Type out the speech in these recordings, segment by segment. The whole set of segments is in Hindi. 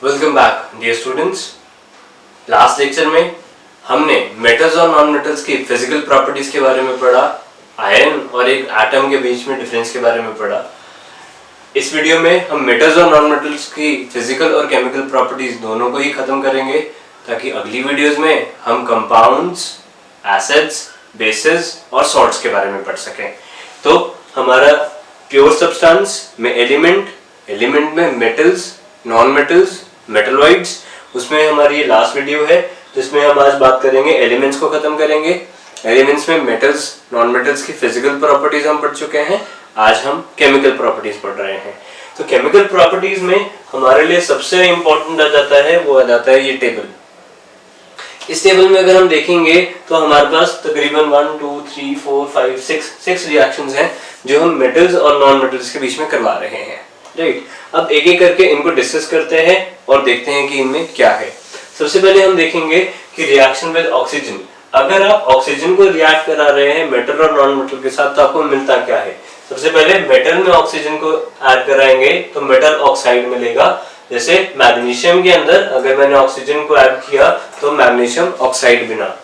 Welcome back dear students. Last lecture में हमने मेटल्स और नॉन मेटल्स की फिजिकल प्रॉपर्टीज के बारे में पढ़ा, आयरन और एक एटम के बीच में डिफरेंस के बारे में पढ़ा। इस वीडियो में हम मेटल्स और नॉन मेटल्स की फिजिकल और केमिकल प्रॉपर्टीज दोनों को ही खत्म करेंगे, ताकि अगली वीडियोस में हम कंपाउंड्स, एसिड्स, बेसेस और सॉल्ट्स के बारे में पढ़ सकें। तो हमारा प्योर सब्सटेंस में एलिमेंट में मेटल्स, नॉन मेटल्स, मेटलॉइड्स, उसमें हमारी ये लास्ट वीडियो है जिसमें हम आज बात करेंगे एलिमेंट्स को खत्म करेंगे। एलिमेंट्स में मेटल्स, नॉन मेटल्स की फिजिकल प्रॉपर्टीज हम पढ़ चुके हैं, आज हम केमिकल प्रॉपर्टीज पढ़ रहे हैं। तो केमिकल प्रॉपर्टीज में हमारे लिए सबसे इंपॉर्टेंट आ जाता है, वो आ जाता है ये टेबल। इस टेबल में अगर हम देखेंगे तो हमारे पास तकरीबन 1 2 3 4 5 6 रिएक्शंस हैं जो हम मेटल्स और नॉन मेटल्स के बीच में करवा रहे हैं, राइट। अब एक एक करके इनको डिस्कस करते हैं और देखते हैं कि इनमें क्या है। सबसे पहले हम देखेंगे कि रिएक्शन विद ऑक्सीजन। अगर आप ऑक्सीजन को रिएक्ट करा रहे हैं मेटल और नॉन मेटल के साथ तो आपको मिलता क्या है। सबसे पहले मेटल में ऑक्सीजन को ऐड कराएंगे तो मेटल ऑक्साइड मिलेगा। जैसे मैग्नीशियम के अंदर अगर मैंने ऑक्सीजन को ऐड किया तो मैग्नीशियम ऑक्साइड बना।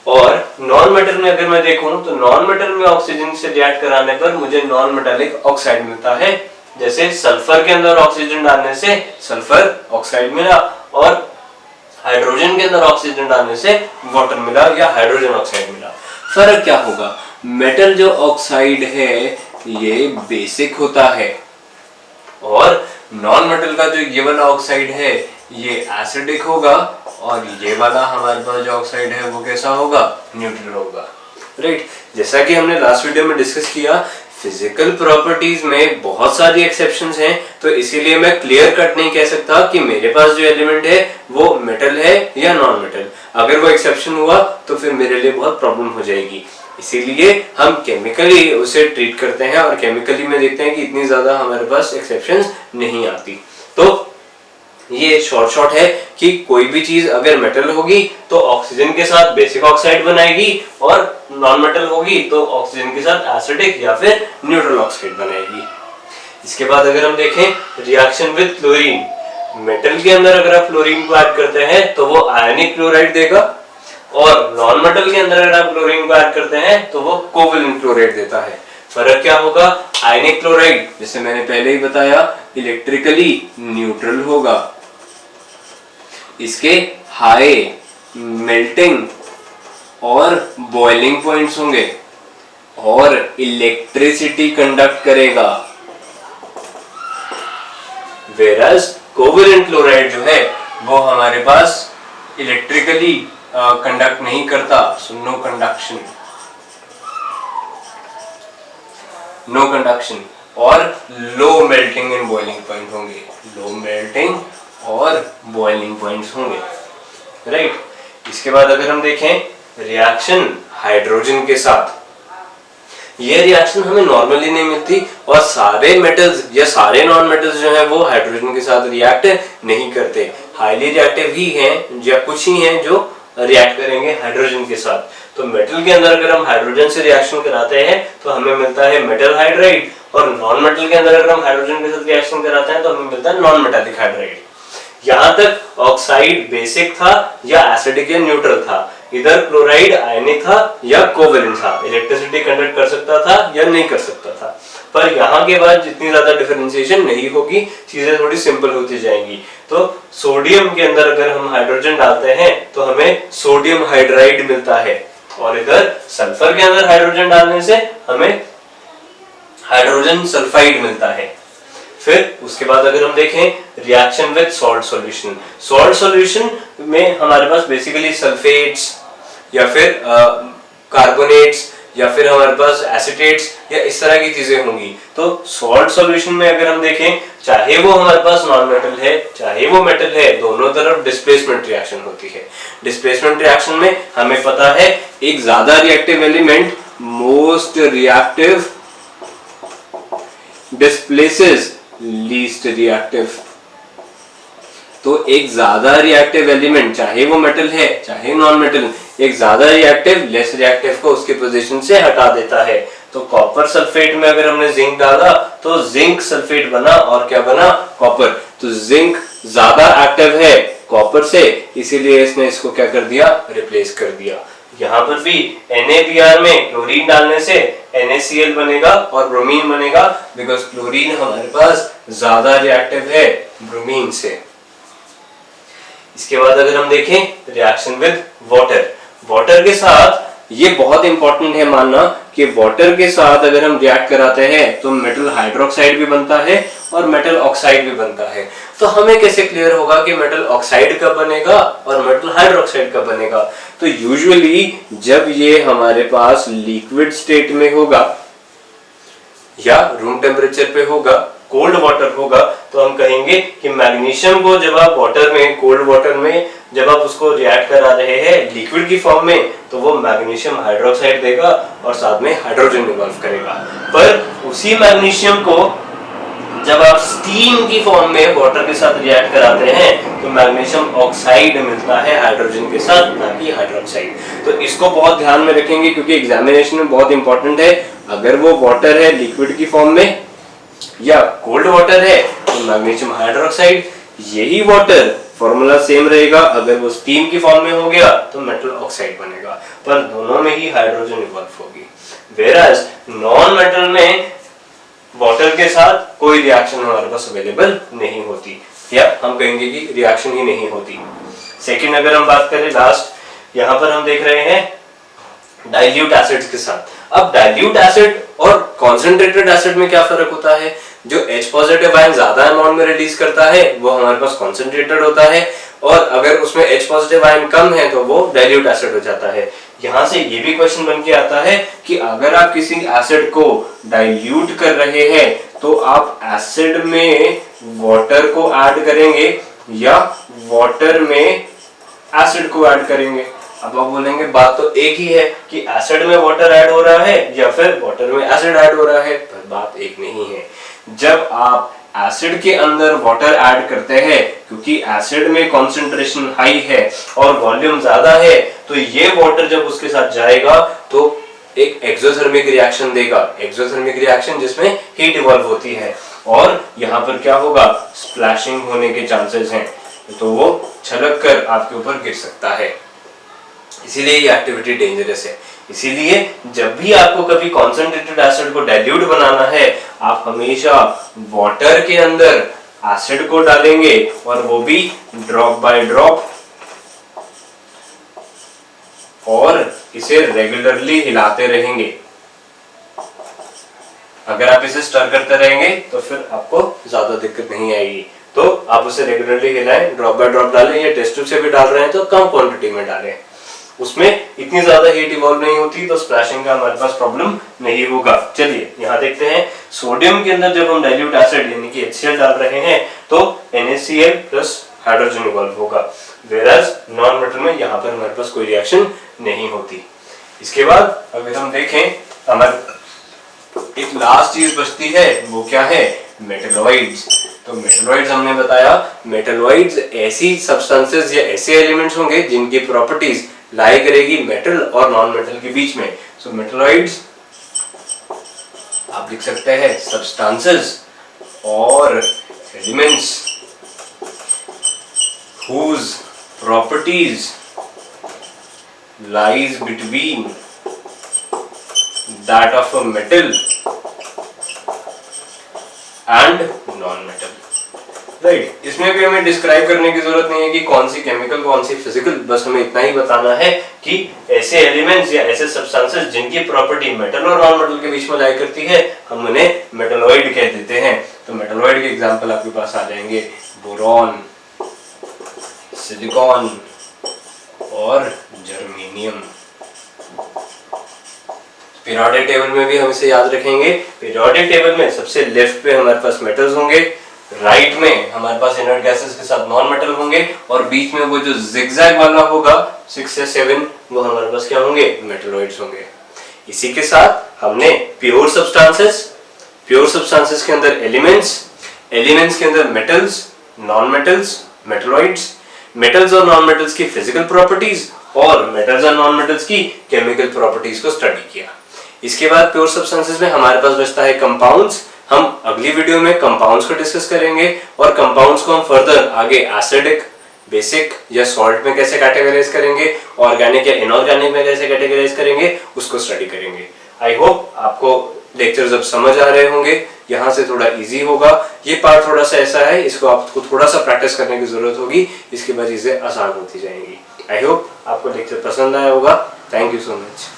और नॉन मेटल में अगर मैं देखूं तो नॉन मेटल में ऑक्सीजन से रिएक्ट कराने पर मुझे नॉन मेटालिक ऑक्साइड मिलता है। जैसे सल्फर के अंदर ऑक्सीजन डालने से सल्फर ऑक्साइड मिला और हाइड्रोजन के अंदर ऑक्सीजन डालने से वाटर मिला या हाइड्रोजन ऑक्साइड मिला। फर्क क्या होगा, मेटल जो ऑक्साइड है ये बेसिक होता है और नॉन मेटल का जो ये वाला ऑक्साइड है ये एसिडिक होगा और ये वाला हमारे पास जो ऑक्साइड है वो कैसा होगा, न्यूट्रल होगा, राइट। जैसा कि हमने लास्ट वीडियो में डिस्कस किया, फिजिकल प्रॉपर्टीज में बहुत सारी एक्सेप्शंस हैं, तो इसीलिए मैं क्लियर कट नहीं कह सकता कि मेरे पास जो एलिमेंट है वो मेटल है या नॉन मेटल। अगर वो एक्सेप्शन हुआ तो फिर मेरे लिए बहुत प्रॉब्लम हो जाएगी। इसीलिए हम केमिकली उसे ट्रीट करते हैं और केमिकली में देखते हैं कि इतनी ज्यादा हमारे पास एक्सेप्शंस नहीं आती। तो ये शॉर्ट है कि कोई भी चीज अगर मेटल होगी तो ऑक्सीजन के साथ बेसिक ऑक्साइड बनाएगी और नॉन मेटल होगी तो ऑक्सीजन के साथ एसिडिक या फिर न्यूट्रल ऑक्साइड बनाएगी। इसके बाद अगर हम देखें रिएक्शन विद क्लोरीन, मेटल के अंदर अगर आप क्लोरीन को ऐड करते हैं तो वो आयनिक क्लोराइड देगा और नॉन मेटल के अंदर अगर आप क्लोरीन को ऐड करते हैं तो वो कोवैलेंट क्लोराइड देता है। फर्क क्या होगा, आयनिक क्लोराइड जैसे मैंने पहले ही बताया इलेक्ट्रिकली न्यूट्रल होगा, इसके हाई मेल्टिंग और बॉइलिंग पॉइंट्स होंगे और इलेक्ट्रिसिटी कंडक्ट करेगा। वेरस कोवैलेंट क्लोराइड जो है वो हमारे पास इलेक्ट्रिकली कंडक्ट नहीं करता, सो नो कंडक्शन और low melting and boiling point होंगे, लो मेल्टिंग और बॉइलिंग पॉइंट्स होंगे, राइट। इसके बाद अगर हम देखें रिएक्शन हाइड्रोजन के साथ, ये रिएक्शन हमें नॉर्मली नहीं मिलती और सारे मेटल्स या सारे नॉन मेटल्स जो हैं वो हाइड्रोजन के साथ रिएक्ट नहीं करते। हाईली रिएक्टिव ही हैं या कुछ ही हैं जो रिएक्ट करेंगे हाइड्रोजन के साथ। तो मेटल के अंदर अगर हम हाइड्रोजन से रिएक्शन कराते हैं तो हमें मिलता है मेटल हाइड्राइड और नॉन मेटल के अंदर अगर हम हाइड्रोजन के साथ रिएक्शन कराते हैं तो हमें मिलता है नॉन मेटालिक हाइड्राइड। यहाँ तक ऑक्साइड बेसिक था या एसिडिक या न्यूट्रल था, इधर क्लोराइड आयनिक था या कोवैलेंट था, इलेक्ट्रिसिटी कंडक्ट कर सकता था या नहीं कर सकता था। पर यहाँ के बाद जितनी ज्यादा डिफरेंशिएशन नहीं होगी, चीजें थोड़ी सिंपल होती जाएंगी। तो सोडियम के अंदर अगर हम हाइड्रोजन डालते हैं तो हमें सोडियम हाइड्राइड मिलता है और इधर सल्फर के अंदर हाइड्रोजन डालने से हमें हाइड्रोजन सल्फाइड मिलता है। फिर उसके बाद अगर हम देखें reaction with salt solution, salt solution में हमारे पास बेसिकली सल्फेट्स या फिर कार्बोनेट्स या फिर हमारे पास एसिटेट्स या इस तरह की चीजें होंगी। तो सॉल्ट सॉल्यूशन में अगर हम देखें, चाहे वो हमारे पास नॉन मेटल है चाहे वो मेटल है, दोनों तरफ डिस्प्लेसमेंट रिएक्शन होती है। डिस्प्लेसमेंट रिएक्शन में हमें पता है एक ज्यादा reactive element most reactive displaces least reactive. तो एक ज्यादा रिएक्टिव एलिमेंट चाहे वो मेटल है चाहे नॉन मेटल, एक ज्यादा रिएक्टिव लेस रिएक्टिव को उसके पोजीशन से हटा देता है। तो कॉपर सल्फेट में अगर हमने जिंक डाला तो जिंक सल्फेट बना और क्या बना, कॉपर। तो जिंक ज्यादा एक्टिव है कॉपर से, इसीलिए इसने इसको क्या कर दिया, रिप्लेस कर दिया। यहाँ पर भी NaBr में क्लोरीन डालने से NaCl बनेगा और ब्रोमीन बनेगा, बिकॉज क्लोरीन हमारे पास ज्यादा रिएक्टिव है ब्रोमीन से। इसके बाद अगर हम देखें रिएक्शन विद वाटर, वाटर के साथ ये बहुत इंपॉर्टेंट है मानना कि वाटर के साथ अगर हम रिएक्ट कराते हैं तो मेटल हाइड्रोक्साइड भी बनता है और मेटल ऑक्साइड भी बनता है। तो हमें कैसे क्लियर होगा कि मेटल ऑक्साइड कब बनेगा और मेटल हाइड्रोक्साइड कब बनेगा? तो यूजुअली जब ये हमारे पास लिक्विड स्टेट में होगा या रूम टेम्परेचर पे होगा, कोल्ड वाटर होगा, तो हम कहेंगे कि मैग्नीशियम को जब आप वाटर में, कोल्ड वाटर में जब आप उसको रिएक्ट करा रहे हैं लिक्विड की फॉर्म में, तो वो मैग्नीशियम हाइड्रोक्साइड देगा और साथ में हाइड्रोजन इवॉल्व करेगा। पर उसी मैग्नीशियम को जब आप स्टीम की फॉर्म में वाटर के साथ रिएक्ट कराते हैं तो मैग्नीशियम ऑक्साइड मिलता है हाइड्रोजन के साथ, ना कि हाइड्रोक्साइड। तो इसको बहुत ध्यान में रखेंगे क्योंकि एग्जामिनेशन में बहुत इंपॉर्टेंट है। अगर वो वाटर है लिक्विड की फॉर्म में या कोल्ड वाटर है तो मैग्नीशियम हाइड्रोक्साइड, यही वाटर फॉर्मूला सेम रहेगा। अगर वो स्टीम की फॉर्म में हो गया तो मेटल ऑक्साइड बनेगा, पर दोनों में ही हाइड्रोजन इवॉल्व होगी। वेयरएज नॉन मेटल में वाटर के साथ कोई रिएक्शन हमारे पास अवेलेबल नहीं होती, या हम कहेंगे कि रिएक्शन ही नहीं होती। सेकंड अगर हम बात करें लास्ट, यहाँ पर हम देख रहे हैं डाइल्यूट एसिड्स के साथ। अब डाइल्यूट एसिड और कॉन्सेंट्रेटेड एसिड में क्या फर्क होता है? जो H पॉजिटिव आयन ज्यादा अमाउंट में रिलीज करता है वो हमारे पास कॉन्सेंट्रेटेड होता है, और अगर उसमें H पॉजिटिव आयन कम है तो वो डाइल्यूट एसिड हो जाता है। यहाँ से ये भी क्वेश्चन बन के आता है कि अगर आप किसी एसिड को डाइल्यूट कर रहे हैं तो आप एसिड में वाटर को ऐड करेंगे या वाटर में एसिड को ऐड करेंगे? अब आप बोलेंगे बात तो एक ही है कि एसिड में वाटर ऐड हो रहा है या फिर वाटर में एसिड ऐड हो रहा है, पर बात एक नहीं है। जब आप एसिड के अंदर वाटर ऐड करते हैं, क्योंकि एसिड में कॉन्सेंट्रेशन हाई है और वॉल्यूम ज्यादा है, तो ये वाटर जब उसके साथ जाएगा तो एक एक्सोथर्मिक रिएक्शन देगा, एक्सोथर्मिक रिएक्शन जिसमें हीट इवॉल्व होती है, और यहाँ पर क्या होगा, स्प्लैशिंग होने के चांसेस हैं, तो वो छलक कर आपके ऊपर गिर सकता है। इसीलिए ये एक्टिविटी डेंजरस है। इसीलिए जब भी आपको कभी कॉन्सेंट्रेटेड एसिड को डाइल्यूट बनाना है, आप हमेशा वाटर के अंदर एसिड को डालेंगे और वो भी ड्रॉप बाय ड्रॉप, और इसे रेगुलरली हिलाते रहेंगे। अगर आप इसे स्टर करते रहेंगे तो फिर आपको ज्यादा दिक्कत नहीं आएगी। तो आप उसे रेगुलरली हिलाएं, ड्रॉप बाय ड्रॉप डालें, या टेस्ट ट्यूब से भी डाल रहे हैं तो कम क्वांटिटी में डालें, उसमें इतनी ज्यादा हीट इवॉल्व नहीं होती, तो स्प्लैशिंग का हमारे पास प्रॉब्लम नहीं होगा। चलिए यहाँ देखते हैं, सोडियम के अंदर जब हम डाइल्यूट एसिड यानी कि HCl डाल रहे हैं तो NaCl प्लस हाइड्रोजन इवॉल्व होगा, वेयरएज नॉन मेटल में यहाँ पर हमारे पास कोई रिएक्शन नहीं होती। इसके बाद अगर हम देखें, हमारे एक लास्ट चीज बचती है, वो क्या है, मेटलॉइड्स। तो मेटलॉइड्स हमने बताया, मेटलॉइड्स ऐसी सब्सटेंसेस या ऐसे एलिमेंट्स होंगे जिनकी प्रॉपर्टीज लाई करेगी मेटल और नॉन मेटल के बीच में। सो मेटलॉइड्स आप लिख सकते हैं सब्सटेंसेस और elements whose properties lies between that of a metal and non-metal. Right, इसमें भी हमें डिस्क्राइब करने की जरूरत नहीं है कि कौन सी केमिकल कौन सी फिजिकल, बस हमें इतना ही बताना है कि ऐसे एलिमेंट्स या ऐसे सब्सटेंसेस जिनकी प्रॉपर्टी मेटल और नॉन मेटल के बीच में लाई करती है, हम उन्हें मेटलॉइड कह देते हैं। तो मेटलॉइड के एग्जांपल आपके पास आ जाएंगे बोरॉन, सिलिकॉन और जर्मेनियम। पीरियोडिक टेबल में भी हम इसे याद रखेंगे। पीरियोडिक टेबल में सबसे लेफ्ट पे हमारे पास मेटल्स होंगे, राइट में हमारे पास इनर्ट गैसेस के साथ नॉन मेटल होंगे, और बीच में वो जो जिगजैग वाला होगा 6 या 7, वो हमारे पास क्या होंगे, मेटलॉइड्स होंगे। इसी के साथ हमने प्योर सब्सटेंसेस के अंदर एलिमेंट्स के अंदर metals, non metals, metalloids, metals और नॉन मेटल्स की फिजिकल प्रॉपर्टीज और मेटल्स और नॉन मेटल्स की केमिकल प्रॉपर्टीज को स्टडी किया। इसके बाद प्योर सब्सटेंसेस में हमारे पास बचता है कंपाउंड्स। हम अगली वीडियो में कंपाउंड्स को डिस्कस करेंगे और कंपाउंड्स को हम फर्दर आगे एसिडिक, बेसिक या सॉल्ट में कैसे कैटेगराइज करेंगे, ऑर्गेनिक या इनऑर्गेनिक में कैसे कैटेगराइज करेंगे, उसको स्टडी करेंगे। आई होप आपको लेक्चर्स अब समझ आ रहे होंगे, यहाँ से थोड़ा इजी होगा। ये पार्ट थोड़ा सा ऐसा है, इसको आपको थोड़ा सा प्रैक्टिस करने की जरूरत होगी, इसके बाद चीजें आसान होती जाएंगी। आई होप आपको लेक्चर पसंद आया होगा। Thank you so much.